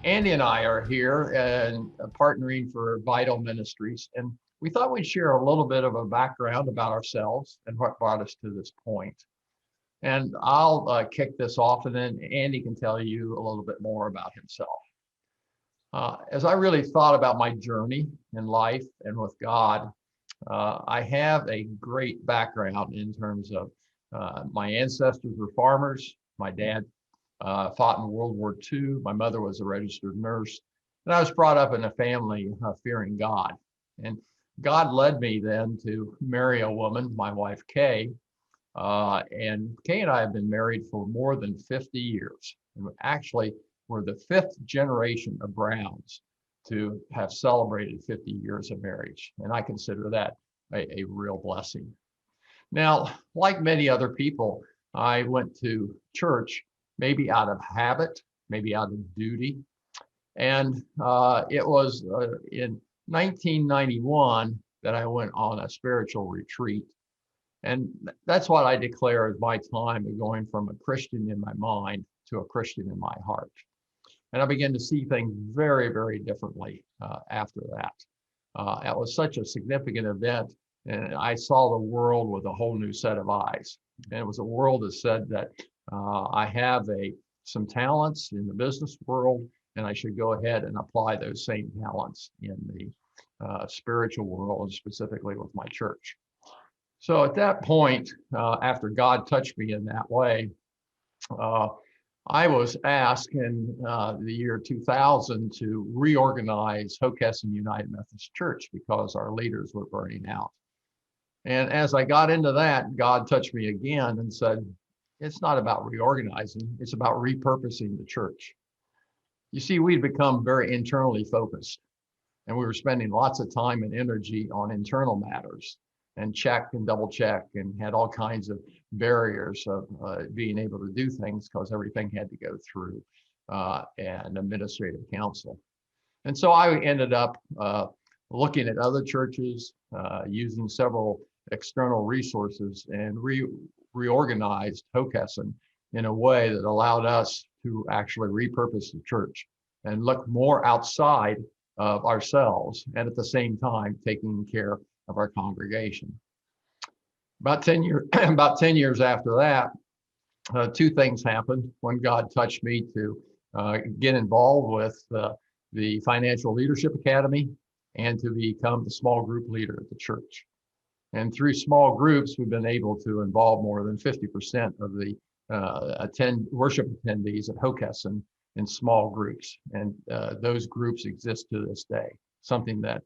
Andy and I are here and partnering for Vital Ministries, and we thought we'd share a little bit of a background about ourselves and what brought us to this point. And I'll kick this off, and then Andy can tell you a little bit more about himself. As I really thought about my journey in life and with God, I have a great background in terms of my ancestors were farmers. My dad fought in World War II. My mother was a registered nurse. And I was brought up in a family fearing God. And God led me then to marry a woman, my wife, Kay. And Kay and I have been married for more than 50 years. And actually, we're the fifth generation of Browns to have celebrated 50 years of marriage. And I consider that a real blessing. Now, like many other people, I went to church maybe out of habit, maybe out of duty. And it was in 1991 that I went on a spiritual retreat. And that's what I declare as my time of going from a Christian in my mind to a Christian in my heart. And I began to see things very, very differently after that. It was such a significant event, and I saw the world with a whole new set of eyes. And it was a world that said that I have some talents in the business world, and I should go ahead and apply those same talents in the spiritual world, and specifically with my church. So at that point, after God touched me in that way, I was asked in the year 2000 to reorganize Hockessin United Methodist Church because our leaders were burning out. And as I got into that, God touched me again and said, it's not about reorganizing, it's about repurposing the church. You see, we'd become very internally focused, and we were spending lots of time and energy on internal matters and check and double check, and had all kinds of barriers of being able to do things because everything had to go through an administrative council. And so I ended up looking at other churches, using several external resources, and reorganized Hockessin in a way that allowed us to actually repurpose the church and look more outside of ourselves, and at the same time taking care of our congregation. About 10 years after that, two things happened. One, God touched me to get involved with the Financial Leadership Academy and to become the small group leader at the church. And through small groups, we've been able to involve more than 50% of the worship attendees at Hockessin in small groups. And those groups exist to this day, something that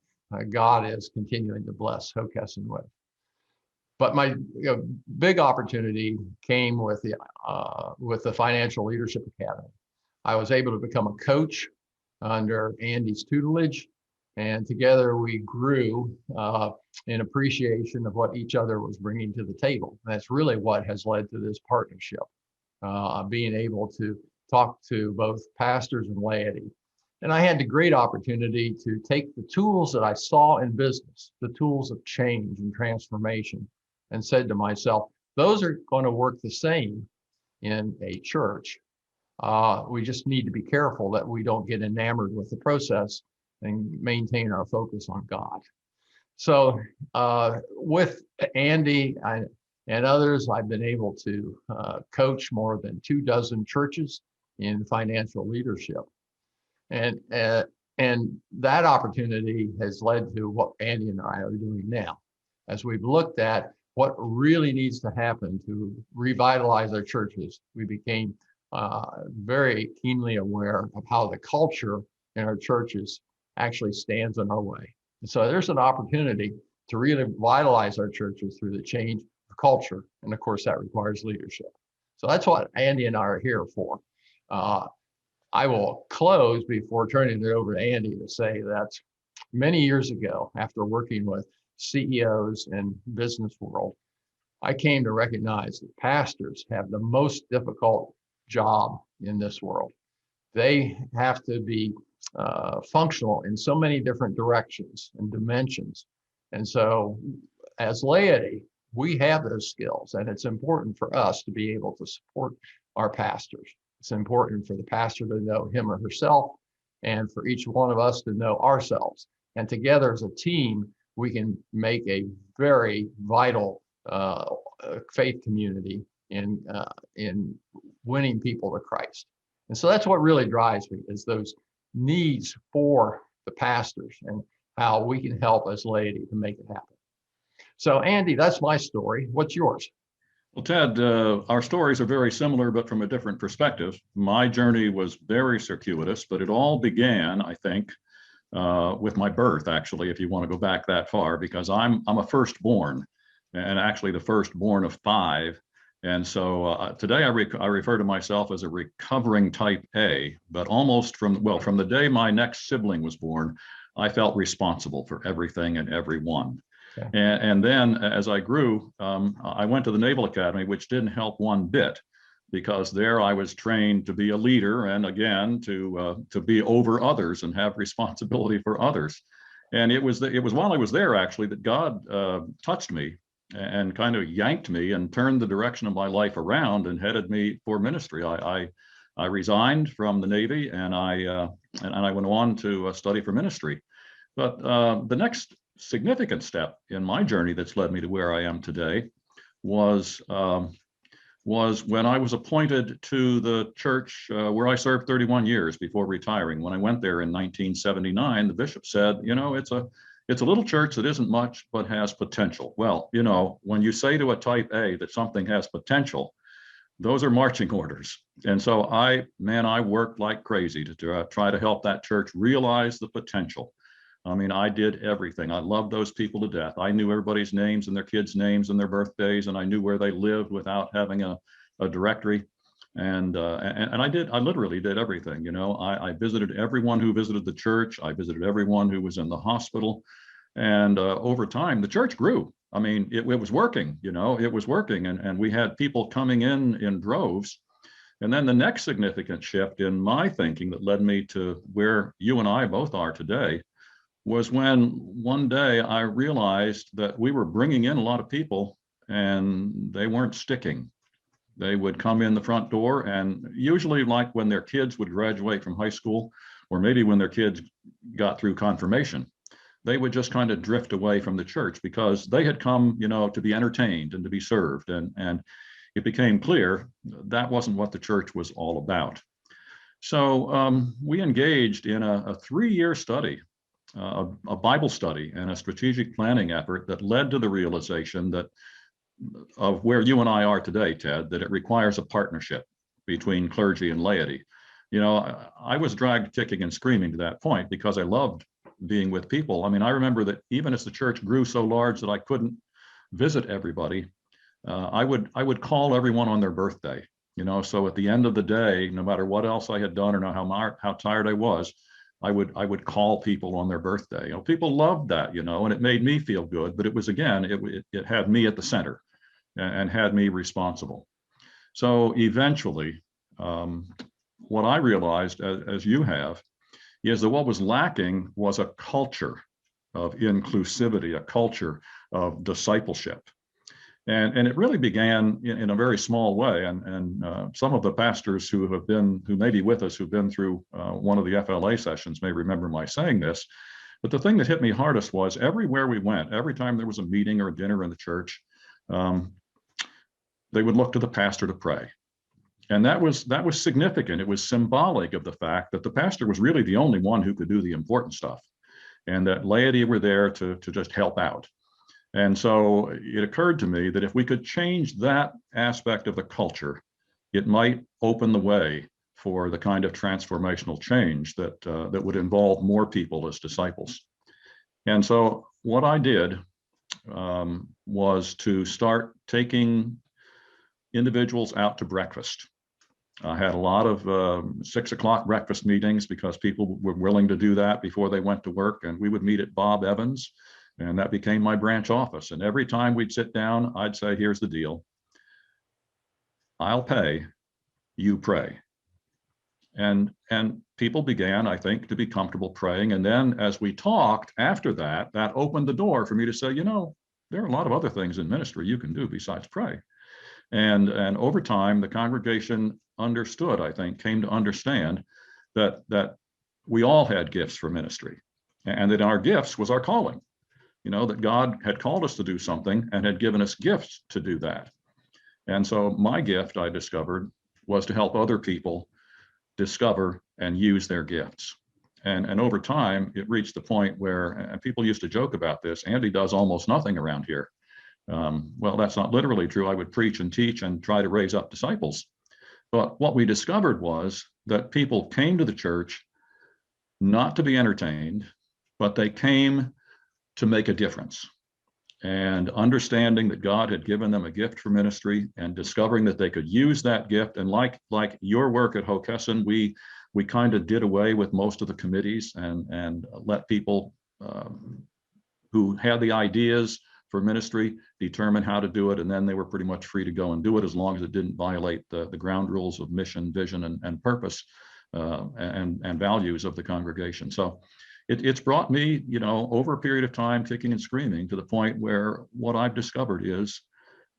God is continuing to bless Hockessin with. But my big opportunity came with the Financial Leadership Academy. I was able to become a coach under Andy's tutelage, and together we grew in appreciation of what each other was bringing to the table. And that's really what has led to this partnership, being able to talk to both pastors and laity. And I had the great opportunity to take the tools that I saw in business, the tools of change and transformation, and said to myself, those are going to work the same in a church. We just need to be careful that we don't get enamored with the process and maintain our focus on God. So with Andy and others, I've been able to coach more than 24 churches in financial leadership. And that opportunity has led to what Andy and I are doing now. As we've looked at what really needs to happen to revitalize our churches, we became very keenly aware of how the culture in our churches actually stands in our way. And so there's an opportunity to really revitalize our churches through the change of culture. And of course, that requires leadership. So that's what Andy and I are here for. I will close before turning it over to Andy to say that many years ago, after working with CEOs in business world, I came to recognize that pastors have the most difficult job in this world. They have to be functional in so many different directions and dimensions. And so as laity, we have those skills, and it's important for us to be able to support our pastors. It's important for the pastor to know him or herself, and for each one of us to know ourselves. And together as a team, we can make a very vital faith community in winning people to Christ. And so that's what really drives me, is those needs for the pastors and how we can help as laity to make it happen. So Andy, that's my story. What's yours? Well, Ted, our stories are very similar, but from a different perspective. My journey was very circuitous, but it all began, I think, with my birth, actually, if you want to go back that far, because I'm a firstborn, and actually the firstborn of 5. And so today I refer to myself as a recovering type A, but almost from the day my next sibling was born, I felt responsible for everything and everyone. Okay. And then as I grew, I went to the Naval Academy, which didn't help one bit, because there I was trained to be a leader, and again to be over others and have responsibility for others. And it was while I was there, actually, that God touched me and kind of yanked me and turned the direction of my life around and headed me for ministry. I resigned from the Navy, and I went on to study for ministry. But the next significant step in my journey that's led me to where I am today was when I was appointed to the church where I served 31 years before retiring. When I went there in 1979, the bishop said, it's a little church that isn't much, but has potential. Well, when you say to a type A that something has potential, those are marching orders. And so I worked like crazy to try to help that church realize the potential. I mean, I did everything. I loved those people to death. I knew everybody's names and their kids' names and their birthdays, and I knew where they lived without having a directory. And I literally did everything. I visited everyone who visited the church. I visited everyone who was in the hospital. And over time, the church grew. I mean, it was working, it was working. And we had people coming in droves. And then the next significant shift in my thinking that led me to where you and I both are today was when one day I realized that we were bringing in a lot of people and they weren't sticking. They would come in the front door, and usually like when their kids would graduate from high school, or maybe when their kids got through confirmation, they would just kind of drift away from the church because they had come, to be entertained and to be served. And it became clear that wasn't what the church was all about. So we engaged in a 3-year study, a Bible study and a strategic planning effort that led to the realization of where you and I are today, Ted, that it requires a partnership between clergy and laity. I was dragged kicking and screaming to that point because I loved being with people. I mean, I remember that even as the church grew so large that I couldn't visit everybody, I would call everyone on their birthday. So at the end of the day, no matter what else I had done or how tired I was, I would call people on their birthday. People loved that, and it made me feel good. But it was, again, it had me at the center and had me responsible. So eventually, what I realized, as you have, is that what was lacking was a culture of inclusivity, a culture of discipleship. And it really began in a very small way. And some of the pastors who may be with us, who've been through one of the FLA sessions may remember my saying this. But the thing that hit me hardest was everywhere we went, every time there was a meeting or a dinner in the church, they would look to the pastor to pray. And that was significant. It was symbolic of the fact that the pastor was really the only one who could do the important stuff, and that laity were there to just help out. And so it occurred to me that if we could change that aspect of the culture, it might open the way for the kind of transformational change that would involve more people as disciples. And so what I did was to start taking individuals out to breakfast. I had a lot of 6 o'clock breakfast meetings because people were willing to do that before they went to work. And we would meet at Bob Evans, and that became my branch office. And every time we'd sit down, I'd say, here's the deal. I'll pay, you pray. And people began, I think, to be comfortable praying. And then as we talked after that, that opened the door for me to say, there are a lot of other things in ministry you can do besides pray. And over time, the congregation understood, I think, came to understand that we all had gifts for ministry, and that our gifts was our calling. That God had called us to do something and had given us gifts to do that. And so my gift, I discovered, was to help other people discover and use their gifts. And over time, it reached the point where, and people used to joke about this, Andy does almost nothing around here. Well, that's not literally true. I would preach and teach and try to raise up disciples. But what we discovered was that people came to the church not to be entertained, but they came to make a difference. And understanding that God had given them a gift for ministry and discovering that they could use that gift. And like your work at Hockessin, we kind of did away with most of the committees and let people who had the ideas for ministry determine how to do it. And then they were pretty much free to go and do it as long as it didn't violate the ground rules of mission, vision, and purpose and values of the congregation. So it's brought me, over a period of time, kicking and screaming, to the point where what I've discovered is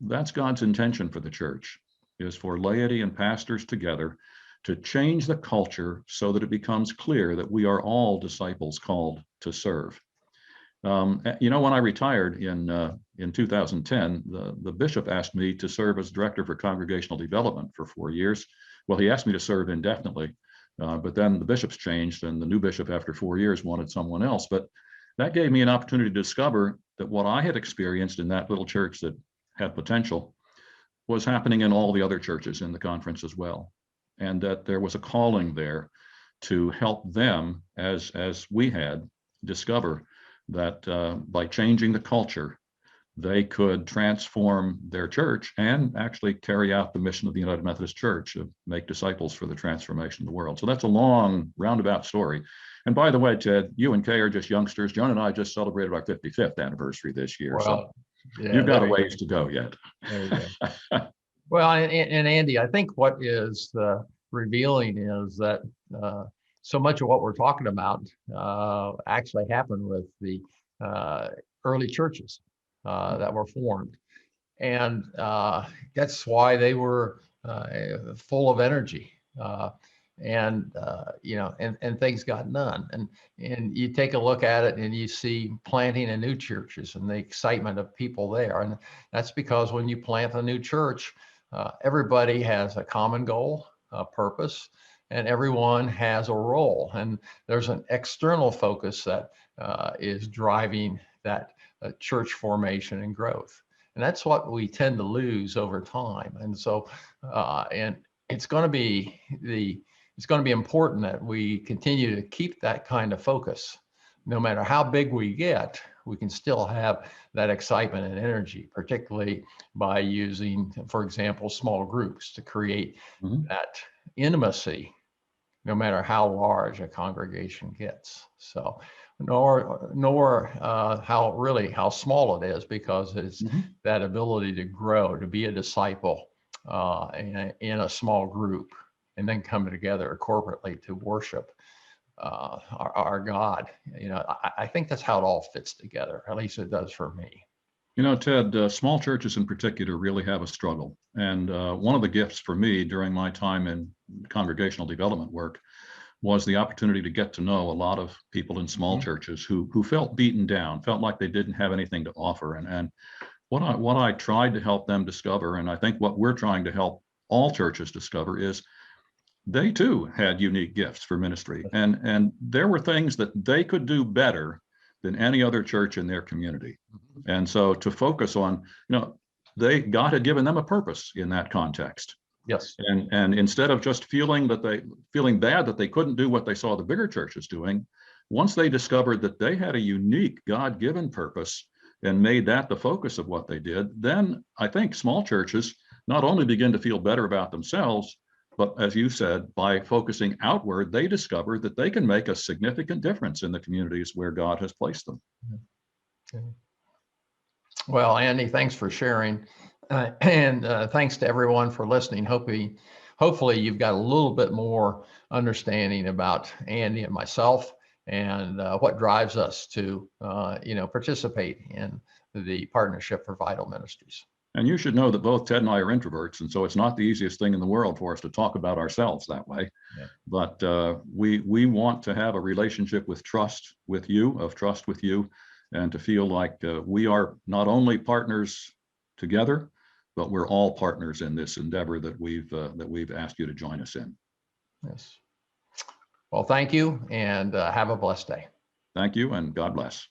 that's God's intention for the church, is for laity and pastors together to change the culture so that it becomes clear that we are all disciples called to serve. When I retired in 2010, the bishop asked me to serve as director for congregational development for 4 years. Well, he asked me to serve indefinitely. But then the bishops changed, and the new bishop after 4 years wanted someone else. But that gave me an opportunity to discover that what I had experienced in that little church that had potential was happening in all the other churches in the conference as well. And that there was a calling there to help them, as we had, discover that by changing the culture, they could transform their church and actually carry out the mission of the United Methodist Church of make disciples for the transformation of the world. So that's a long, roundabout story. And by the way, Ted, you and Kay are just youngsters. Joan and I just celebrated our 55th anniversary this year. Well, so you've got a ways to go yet. There you go. Well, and Andy, I think what is revealing is that so much of what we're talking about actually happened with the early churches that were formed. And that's why they were full of energy. And things got done. And you take a look at it and you see planting of new churches and the excitement of people there. And that's because when you plant a new church, everybody has a common goal, a purpose, and everyone has a role. And there's an external focus that is driving that church formation and growth. And that's what we tend to lose over time. And so, and it's going to be important that we continue to keep that kind of focus. No matter how big we get, we can still have that excitement and energy, particularly by using, for example, small groups to create that intimacy, no matter how large a congregation gets. So, nor how small it is, because it's that ability to grow, to be a disciple in a small group, and then come together corporately to worship our God. I think that's how it all fits together. At least it does for me. Ted, small churches in particular really have a struggle. And one of the gifts for me during my time in congregational development work was the opportunity to get to know a lot of people in small churches who felt beaten down, felt like they didn't have anything to offer. And what I tried to help them discover, and I think what we're trying to help all churches discover, is they too had unique gifts for ministry. And there were things that they could do better than any other church in their community. And so to focus on, God had given them a purpose in that context. Yes. And instead of just feeling bad that they couldn't do what they saw the bigger churches doing, once they discovered that they had a unique God-given purpose and made that the focus of what they did, then I think small churches not only begin to feel better about themselves, but as you said, by focusing outward, they discover that they can make a significant difference in the communities where God has placed them. Well, Andy, thanks for sharing. And thanks to everyone for listening. Hopefully you've got a little bit more understanding about Andy and myself and what drives us to participate in the Partnership for Vital Ministries. And you should know that both Ted and I are introverts, and so it's not the easiest thing in the world for us to talk about ourselves that way. Yeah. But we want to have a relationship with trust with you, and to feel like we are not only partners together, but we're all partners in this endeavor that we've asked you to join us in. Yes. Well, thank you, and have a blessed day. Thank you, and God bless.